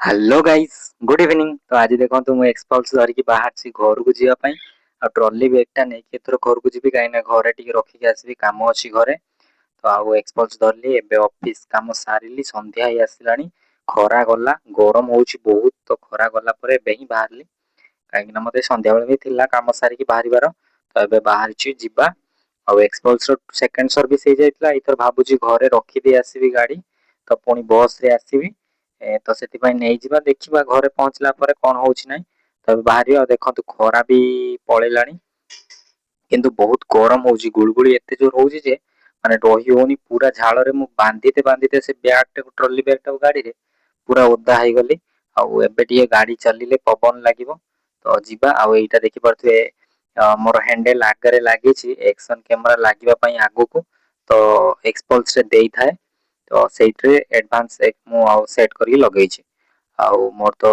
Hello guys, good evening. तो आज देखो मुझे एक्सपल्स धरिकी बाहर घर को जावाई आ ट्रॉली बैगटा नहीं एथर घर को जी कहीं घरे टी रखिक आसबि काम अच्छी घरे। तो आउ एक्सपल्स धरली एबे ऑफिस काम सारिली संध्या ही आसलानी खरा गला गरम होउची बहुत। तो खरा गला पर एबे ही बाहरली कहीं मते संध्या बेले भी थिला काम सारिकी बाहरिबार। तो एबे बाहरची जिबा आउ एक्सपल्स रो सेकंड सर्विस हो जाइतला इथर भाबुची घरे रखी दे आसीबी गाड़ी। तो पुणी बस रे आसीबी तो से नहीं जिबा देखिबा घरे पहुंचला पर कौन होउची नाही। तो बाहर देखो खरा भी पड़ेलानी किंतु बहुत गरम होउची गुलगुली एते जोर होउची जे माने रही होनी पूरा झाल रे मु बांधीते बांधीते से बैग टा ट्रॉली बैग टा गाड़ी रे पूरा ओदा हो गली। आउ एबे टिके गाड़ी चलिले पवन लागिवो। तो जिबा आउ एटा देखि परथुए मोर हैंडल आगरे लागिची एक्शन कैमरा लागिबा पई आगु को। तो एक्सपल्स रे देई थाए तो सेइट्रे एडवांस एक मु आउ सेट करी लगेइछि। आउ मोर तो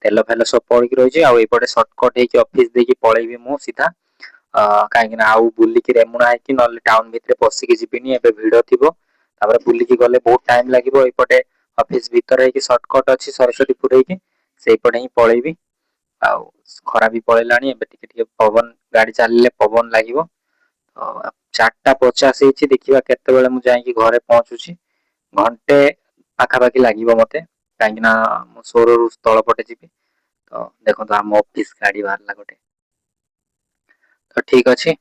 तेल फेल सब पड़ी रही आउ एपटे सर्टकट होगी ऑफिस देकी पळेबी मु सीधा कहीं आउ बुलिकी रेमुणा है ना टाउन भितर पशिकी जीविनी एबे भिड़ थिबो। तापर बुलिकी गले बहुत टाइम लागिवो एपटे ऑफिस भीतर है कि सर्टकट अछि सरस्वतीपुर है कि सेपटे ही पळेबी। आउ खरा भी पळेलानी एबे टिके टिके पवन गाड़ी चलिले पवन लागिवो। तो 4:50 ହେଇଛି ଦେଖିବା କେତେବେଳେ ମୁଁ ଯାଇକି ଘରେ ପହଞ୍ଚୁଛି। घंटे पाखापाखि लागिवो मते काହିଁକି ନା ମୁଁ ସୋରରୁ ତଳ ପଟେ ଯିବି। तो देखो आम ऑफिस गाड़ी बाहरला गोटे। तो ठीक अच्छे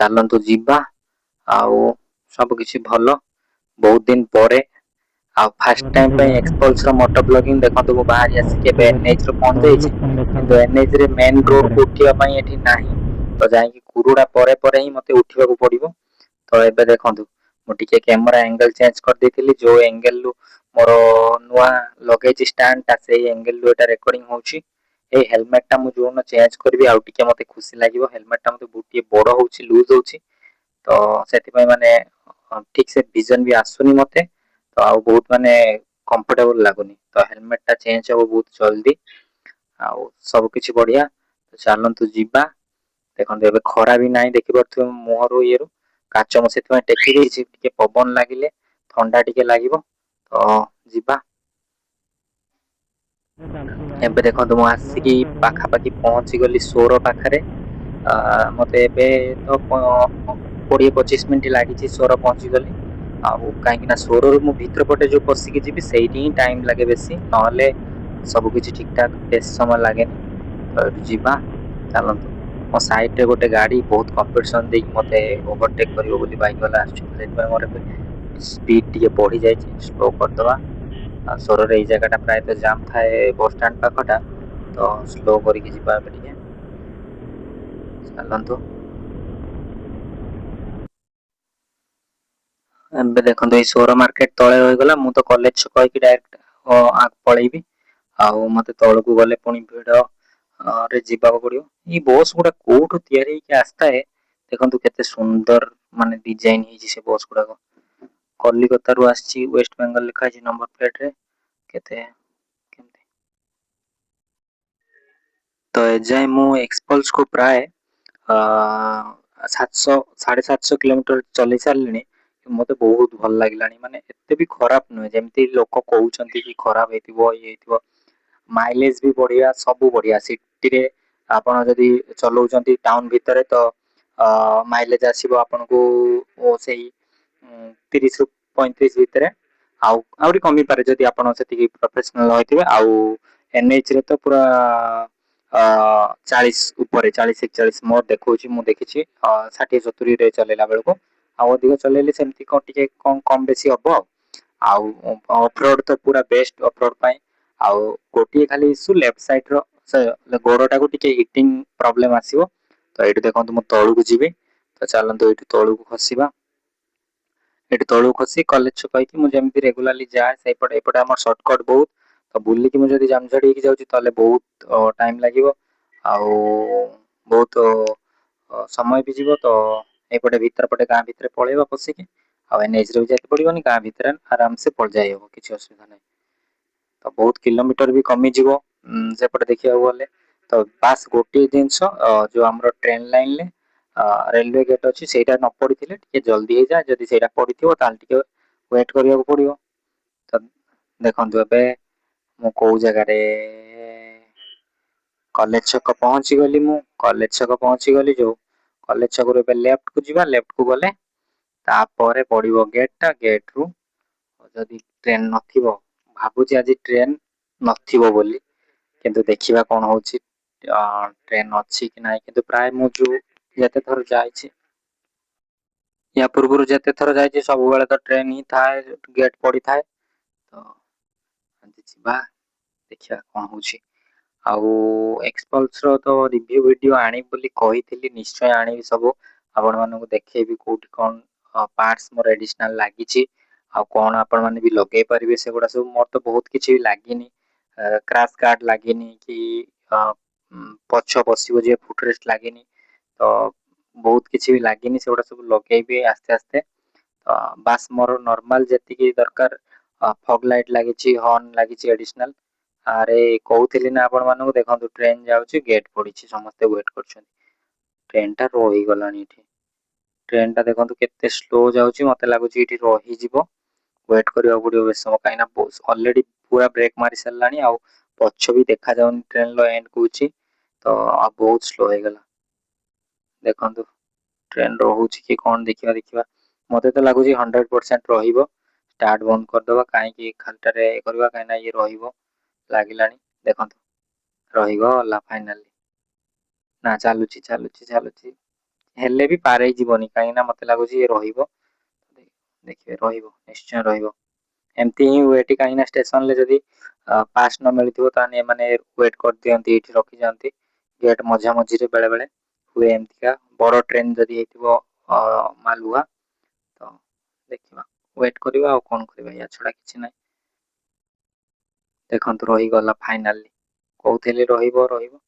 चलतु जीवा आउ सब किछि भलो बहुत दिन परे आ फर्स्ट टाइम पे एक्सपल्स रो मोटो ब्लॉगिंग देखंतु मु बाहर आसी के एनएच रो पहुंच जाईछि किंतु एनएच रे मेन रोड को उठिया पई एठी नाही। तो जाई कि कुरुडा परे परे ही मते उठिबा को पड़िबो। तो एबे देखंतु मु टिके कैमरा एंगल चेंज कर देथिली जो एंगल लु मोर नुआ लगेछि स्टैंड ता सेही एंगल लु एटा रिकॉर्डिंग होउछि। ए हेलमेट टा मु जोनो चेंज करबी आउ टिके मते खुशी लागिवो हेलमेट टा मते बहुटिए बड़ होउछि लूज होउछि। तो सेति पई माने ठीक से विजन भी आसुनी मते। तो आउ बहुत माने कंफर्टेबल लागुनी तो हेलमेट टा चेंज हो बहुत जल्दी आउ सब किछि बढ़िया। तो चलंतु जीवा देखंतु एबे खरा भी नाही देखि परथु मोहरो येरो काच म सेति पई टेकी देछि टिके पवन लागिले ठंडा टिके लागिवो। तो जीवा एबे देखंतु मु आसिकी पाखापाखि पहुंची गली सोर पाखरे मते एबे तो 20-25 मिनिट लागिछि सोर पहुंची गली। आउ कहीं ना सोर मु भीतर पटे जो पशिकी जीवी सेठी ही टाइम लागे बेसी नहले सब किछि ठीक ठाक बेस समय लागेनी। तो जीवा चलंतु मो साइड रे गोटे गाड़ी बहुत कंपटीशन दे मते ओवरटेक करिवो बोली बाइक वाला आछी सेति मोर स्पीड टिके बढ़ी जायछि स्लो कर दवा। सोर रे ए जगह प्राय तो जाम थाए बस स्टैंड पाखटा तो स्लो करिक जीवा एबे टिके चलंतु। एबे देखंतु ए सोर मार्केट तळे होई गला मु तो कॉलेज छक होई कि डायरेक्ट पळेबी आउ मते तळकू गले पुणी भिड़ रे जीवा को पड़ियो। ई बस गुडा कोठु तयारी कि आस्ताए देखंतु केते सुंदर माने डिजाइन हिची से बस गुडा को कलिकता रु आछि वेस्ट बेंगल लिखा छि नंबर प्लेट रे केते केमते। तो एजाय मु एक्सपल्स को प्राय 700 750 किलोमीटर चली सारलिनी मते बहुत भल लागिलानी माने एते भी खराब नुहे जेमती लोक कहउचंती कि खराब हेतिबो ये हेतिबो माइलेज भी बढ़िया सब बढ़िया सिटी रे आपण जदी चलौचंती टाउन भितरे तो माइलेज आसीबो आपन को सेही 30 रु 35 भितरे आउ आउरी कमी पारे जदी आपण सेति प्रोफेशनल होइतिबे आउ एनएच रे तो पूरा 40 ऊपर 40-41 मोर देखौची मु देखिछि 60-70 रे चलेला बेलको आउ अधिक चलेले सेमती को टिके कम बेसी हबो। आउ ऑफरोड तो पूरा बेस्ट ऑफरोड पाए आउ गोटी खाली इशू लेफ्ट साइड रो गोड़टा को टिके हिटिंग प्रॉब्लम आसीबो। तो एठी देखंतु मु तळु को जिबे तो चलंतु एठी तळु को खसीबा एठी तळु खसी कॉलेज छक कि मु जेमती रेगुलरली जाय सेपटे एपटे हमर शॉर्टकट बहुत। तो बुल्ली कि मु जदी जामझड़ी कि जाउची तले बहुत टाइम लागिवो आउ बहुत समय भी जीवो। तो एपटे भीतर पटे गां भीतर पळेबा पसिकी आ एनएच रे जाके पड़िबनी गां भीतर आराम से पड़ जाय हो किछि असुविधा नै। तो बहुत किलोमीटर भी कमी जीवो सेपटे देखिया गले। तो बास गोटे जिंस जो हमरो ट्रेन लाइन ले रेलवे गेट अछि सेटा न पड़िथिले टिके जल्दी हे जाय जदी सेटा पड़िथिबो ताल टिके वेट करिया को पड़ियो। तो देखंतु एबे ମୁଁ କୋଉ ଜାଗାରେ कॉलेज छक पहुंची गली मु कॉलेज छक पहुंची गली जो कॉलेज छक रे लेफ्ट को जीवा लेफ्ट को गले तापरे पड़िबो गेट रु जदि ट्रेन नथिबो भाबुची आज ट्रेन नथिबो बोली किंतु देखिबा कोन होची ट्रेन अछि कि नाही किंतु प्राय मु जो जते थर जाईछि या पूर्व जते थर जाईछि सब बेले तो ट्रेन ही थाए गेट पड़ी थाए तो जिबा देखिया कोन होची आउ एक्सपल्स रो तो रिव्यू वीडियो आनी बोली कहिथिली निश्चय आनी सब आपण मानको देखैबी कोठी कोन पार्ट्स मोर एडिशनल लागिछि आ कोन आपण माने भी लगे परिबे सेगुडा सब मोर तो बहुत किछि लागिनी क्रैश गार्ड लागिनी कि पछ बसिबो जे फुटरेस्ट लागिनी तो बहुत किछि भी लागिनी सेगुडा सब लगेबी आस्ते आस्ते तो बास मोर नॉर्मल जति की दरकार फॉग लाइट लागिछि हॉर्न लागिछि एडिशनल अरे कहूथिली ना आपण मानको देखंतु ट्रेन जाउछि गेट पड़िछि समस्त वेट करछन ट्रेन टा रही गलानी इठी ट्रेन टा देखंतु केते स्लो जाउछि मते लागुछि इठी रही जिवो वेट करिया पड़ियो बेस समय काइना ऑलरेडी पूरा ब्रेक मारी सरलानी आ पछ भी देखा जाउनी ट्रेन लो एंड कुछि तो अब बहुत स्लो हे गला देखंतु ट्रेन रहउछि कि कोन देखिबा देखिबा मते तो लागुछि 100% रहिबो स्टार्ट बंद कर दबा काहे कि खालटारे करबा काइना ये रहिबो लागिलानी देखंतु रही गला फाइनली ना चालुछि चालुछि चालुछि हेले भी पारे जीवनी काहे ना मते लागुछि ये रहिबो देखिए रहिबो निश्चय रहिबो एमती ही वेट काहे ना स्टेशन ले जदी पास न मिलथिबो ताने माने वेट कर दियंती एठी रखि जानती गेट मझा मझी रे बेले बेले हुए एमतिका बड़ ट्रेन जदी हेतिबो मालुआ तो देखिबा वेट करबा आ कोन करबा या छडा किछि नै देखंतु रही गला फाइनली कहउथिली रहिबो रहिबो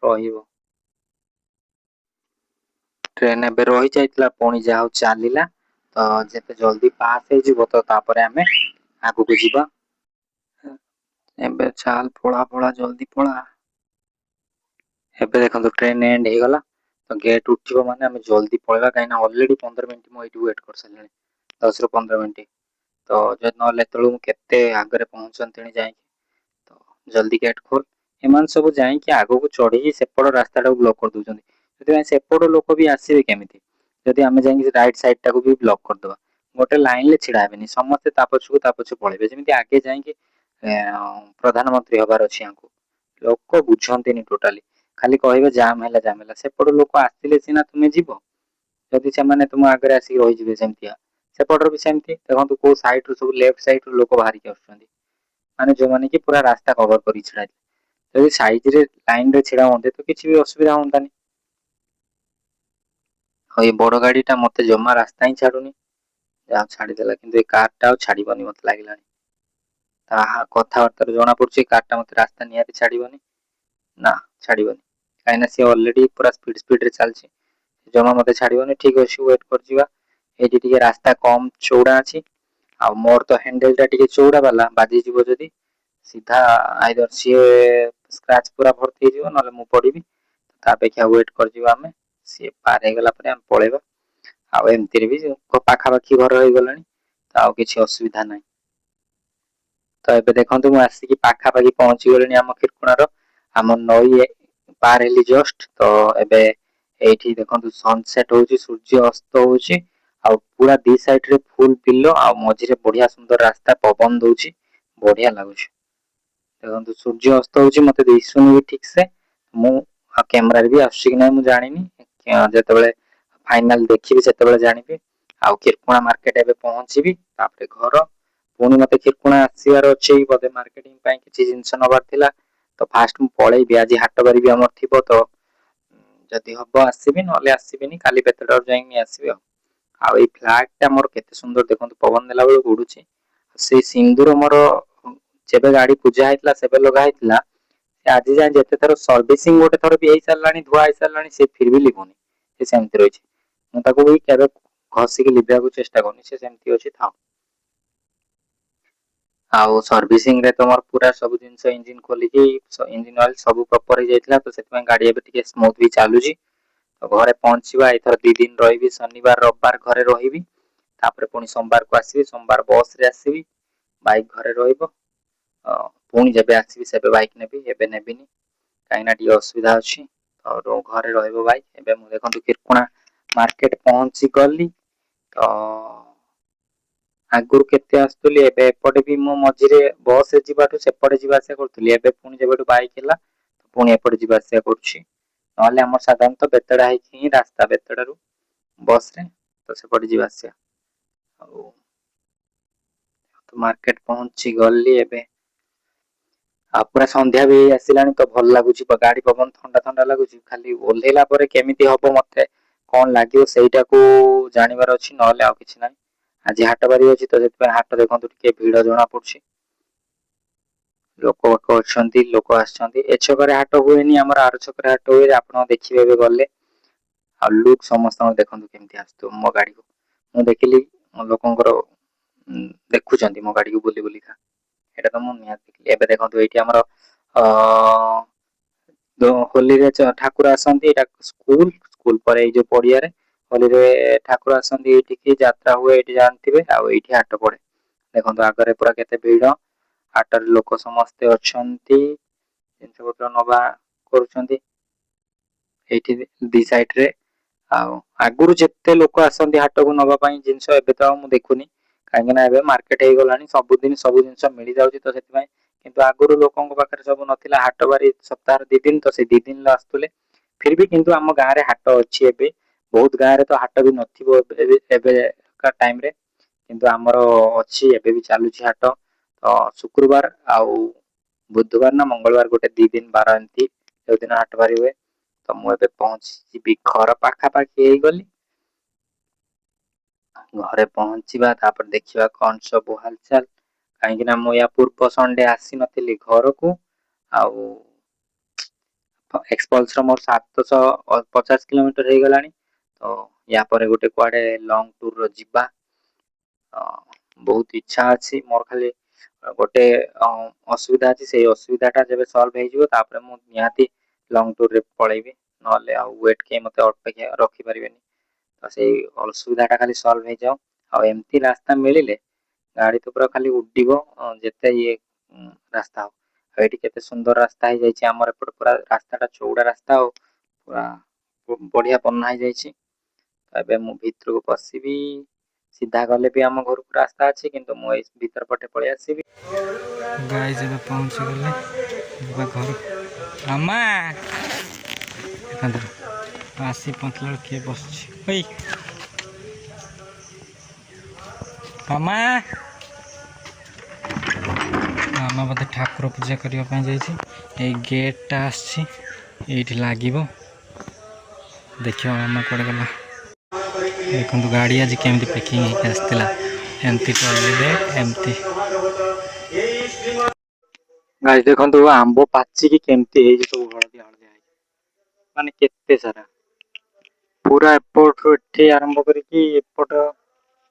रहिबो ट्रेन एबे रही जाइतला पुणी जाउ चालिला तो जेते जल्दी पास हे जिवो तो तापरे हमें आगु को जिबा एबे चाल पळा पळा जल्दी पळा एबे देखंतु ट्रेन एंड हे गला तो गेट उठिबो माने हमें जल्दी पळेबा काइना ऑलरेडी 15 मिनिट मो एठी वेट कर सलेनी 10 रो 15 मिनिट तो जद न लेतळु केते आगरे पहुंचनतेनी जाई तो जल्दी गेट खोल एमान सब जाई कि आगो को चढ़ी सेपड़ रास्ता ब्लॉक कर दउछन जति सेपड़ लोक भी आसीबे केमिति जदि आमे जाई राइट साइड टाको भी ब्लॉक कर दबा गोटे लाइन ले छिड़ा हेबेनी समस्त तापछु पळेबे जेमिति आगे जाई कि प्रधानमंत्री हबार अछि आंको लोक बुझंतीनी टोटली खाली कहबे जाम हैला सेपड़ लोक आसिले सिना तुमे जीवो जदि से माने तुम आगरे आसी रहि जिवे सेमतिया सेपड़ भी सेमति देखंतु को साइड रु सब लेफ्ट साइड रु लोक बाहरी के आछंती माने जो माने कि पूरा रास्ता कवर करी छिड़ा जदि साइड रे लाइन रे छिड़ा होंते तो किछि भी असुविधा होंतानी ये बड़ गाड़ी टा मते जमा रास्ता ही छाडुनी या छाडी देला किंतु ए कार टा छाडीबनी मते लागिलानी ता कथा बार्ता जणा पड़छि कार टा मते रास्ता नियाती छाडीबनी ना छाडीबनी काइना से ऑलरेडी पूरा स्पीड रे चलछि जमा मते छाडीबनी ठीक अछि वेट कर जिवा एठी टिके रास्ता कम चौड़ा अछि आ मोर तो हैंडल टा टिके चौड़ा वाला बाजी जिवो जदी सीधा आइदर सी स्क्रैच पूरा भर्ती जिवो नले मु पड़ीबी ता अपेक्षा वेट कर जिवा हमें सी पार हे गला परे हम पळेबा आ एमती रे भी पाखा पाखी घर हो गलानी ताउ किछि असुविधा नै तो एबे देखंतु मु आसी कि पाखा पाखी पहुंची गलेनी हम खिरकुणार हम नई पार हेली जस्ट तो एबे एठी देखंतु सनसेट होउची सूर्य अस्त होउची आ पूरा दी साइड रे फुल पिल्लो आ मझी रे बढ़िया सुंदर रास्ता पवन दउची बढ़िया लागुची देखंतु सूर्य अस्त होउची मते दिसुनी भी ठीक से मु कैमरा रे भी आसी कि नै मु जानिनी जेतेबेले फाइनल देखिबी सेतेबेले जानिबी आ किरकुणा मार्केट एबे पहुंचीबी तापरे घर पुणी मते किरकुणा आसीबार अछि बदे मार्केटिंग पई किछि जिंस नबार थिला तो फास्ट मु पळेबी आज हाट बारी भी हमर थिबो तो जदि हबो आसीबी नले आसीबिनी काली पेतडर जाई नि आसीबी आ ए फ्लैग टा मोर केते सुंदर देखंतु पवन देला बेले उडुची से सिंदूर मोर जेबे गाड़ी पूजा हैतला सेबे लगा हैतला आज जाए जेते थरो सर्विसिंग गोटे थरो भी हेई सरलानी धुआ हेई सरलानी से फिर भी लिभुनी से सेमति रहिछि मु ताको भी केबे घसी के लिबा को चेष्टा करनी से सेमति अछि था आउ सर्विसिंग रे तमर पूरा सब जिंस इंजन खोली कि इंजन ऑयल सब प्रॉपर हे जाइतला तो सेतमे गाड़ी एबे टिके स्मूथ भी चालुजी तो घरे पहुंचीबा एथर 2 दिन रहिबी शनिवार रविवार घरे रहिबी तापरे पुनी सोमवार को आसीबी सोमवार बस रे आसीबी बाइक घरे रहिबो पुणी जब आसबि से बाइक नेबी एबे नेबिनी कहीं टी असुविधा अच्छी तो घरे रहिबो बाइक। एबे मु देखंतु किरकुणा मार्केट पहुंची गली तो आगुरु केते आस्तुली एबे एपटे भी मो मझिरे बस रे जिबाटू सेपटे जिबा आसिया करथुली एबे पुणी जेबेटू बाइक हैला तो पुणी एपटे जिबा आसिया करूछि नहले हमर साधारणतः बेतडा ही रास्ता बेतडारू बस रे तो सेपटे जिबा आसिया तो मार्केट पहुंची गली एबे पूरा संध्या भी आसिलानी तो भल लगुच गाड़ी पवन ठंडा ठंडा लगुच खाली ओल्हेला परे केमिति हबो मते कौन लगे सेटा को जानिबार अछि नहले आ किछि नै। आज हाट बारी अछि तो जेतबे हाट देखंतु टिके भीड़ जणा पड़छि लोक अछंती लोक आछंती ए छकरे हाट हुएनी हमर आर छकरे हाट हुए आपण देखिबे बे गले आ लुक समस्त देखंतु केमिति आस्तु मो गाड़ी को मु देखिली लोकंकर देखुचंती मो गाड़ी को बुली बुली का एटा तो मु निहात देखिली। एबे देखंतु एठी हमर होली रे ठाकुर आसंती एटा स्कूल स्कूल पर ए जो पड़िया रे होली रे ठाकुर आसंती एठी की यात्रा हुए एठी जानथिबे आ एठी हाट पड़े देखंतु आगरे पूरा केते भीड़ हाटर लोक समस्त अछंती जिनस पत्र नबा करूछंती एठी दी साइड रे आगुरु जेते लोक आसंती हाट को नबा पई जिनस एबे तो मु देखुनी काहे ना एबे मार्केट हे गलानी सब दिन सब जिनस मिली जाउची तो सेति पई किंतु आगुरु लोकन पाखरे सब नथिला हाट बारी सप्ताह 2 दिन तो से 2 दिन ला आस्तुले फिर भी किंतु हम गाँ रे हाट अच्छी एबे बहुत गाँ रे तो हाट भी नथिबो एबे का टाइम रे किंतु हमर अच्छी एबे भी चालुची हाट तो शुक्रवार आउ बुधवार ना मंगलवार गोटे 2 दिन बार एंती जो दिन हाट बारी हुए तो मु एबे पहुंची भी घर पाखा पाखी हे गली घरे पहुंचीबा तापर देखिबा कोन सब हालचाल कहीं ना मु या पूर्व संडे आसी नथिली घर को आउ एक्सपल्स मोर 750 किलोमीटर हो गलानी तो या पर गोटे कुआडे लॉन्ग टूर रो जिबा बहुत इच्छा अछि मोर खाली गोटे असुविधा अछि से असुविधाटा जब सॉल्व हे जिवो तापर मु निहाती लॉन्ग टूर रे पळेबी नले आ वेट के मते अटके रखि परिबेनी तो से असुविधाटा खाली सॉल्व हे जाओ आ एमती रास्ता मिलिले गाड़ी तो पूरा खाली उड्डीबो जेते ये रास्ता हो एठी केते सुंदर रास्ता हे जायछि हमर एपट पूरा रास्ताटा चौड़ा रास्ता हो पूरा बढ़िया बना हे जायछि एबे मु भीतर को पसिबी सीधा गले भी हम घर को रास्ता अछि किंतु मु भीतर पटे पळे आसीबी गाइस एबे पहुंच गले एबे घर अम्मा कंदर आसी पतलड़ के बसछि ओई अम्मा मामा बोधे ठाकुर पूजा करने जाइए गेटा आसी लगे देखिए मामा कड़े गला देखो गाड़ी आज केमती पैकिंग आसला एमती ट्रॉली एमती गाइस देखो आंब पाचिकी केमती सब हलदिया हलदिया माने केते सारा पूरा एपट एठे आरंभ करके एपट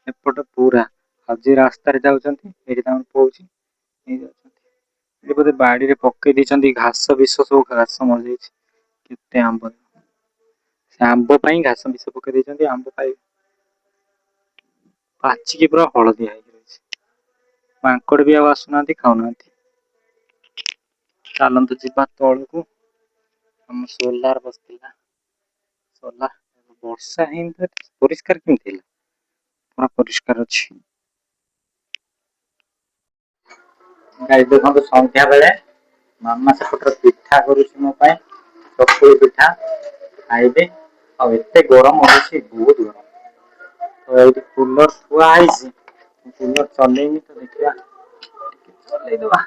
एपट पूरा आज रास्ता रे जाउछंती एठी ताम पहुंची ये बोधे बाड़ी रे पक्के दी घास विष सब घास मर जाइए केते आंब से आंब पाई घास विष पक्के दी आंब पाई पाचिकी पूरा हलदिया मांकड़ भी आसुना खाऊना चलतु जीवा तल को हम सोलार बसला सोलार वर्षा ही परिष्कार केमती पूरा परिष्कार अच्छी देखो संध्या बेले मामा सेपटर पिठा करुच्ची मो चकुली पिठा खाइबे आ एते गरम होची बहुत गरम तो ये कूलर थुआ है कूलर चलेनी तो देखिया चले दवा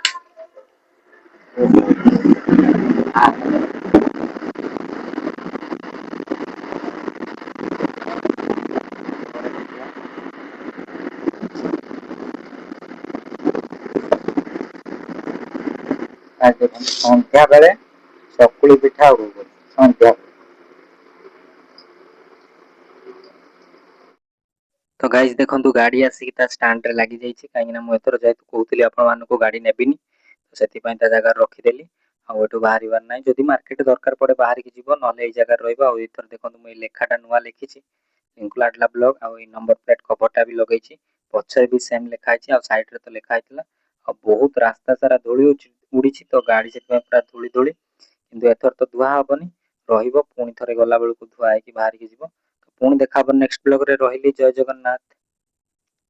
संध्या बेले चकुली पिठा संध्या तो गाइस देखंतु गाड़ी आसिक ता स्टैंड रे लागि जाईछि काहे ना मु एथर जेतु कहउतली आपण मान को गाड़ी नेबिनी तो सेति पई ता जगह रखि देली आ ओटू बाहरिबार नै जदी मार्केट दरकार पड़े बाहर के जीवो नले ए जगह रहइबो आ एथर देखंतु मु लेखाटा नुवा लिखिछि इंक्लाडला ब्लॉग आ ए नंबर प्लेट कवरटा भी लगैछि पछे भी सेम लेखा आछि आ साइड रे तो लेखा आइतला आ बहुत रास्ता सारा धोली ଉଡ଼ିଛି ତ ଗାଡ଼ି ସେଥିପାଇଁ ପୁରା ଧୂଳି ଧୂଳି। କିନ୍ତୁ ଏଥର ତ ଧୁଆ ହବନି, ରହିବ, ପୁଣି ଥରେ ଗଲା ବେଳକୁ ଧୁଆ ହେଇକି ବାହାରିକି ଯିବ। ପୁଣି ଦେଖା ହବ ନେକ୍ସଟ ବ୍ଲଗରେ। ରହିଲି, ଜୟ ଜଗନ୍ନାଥ।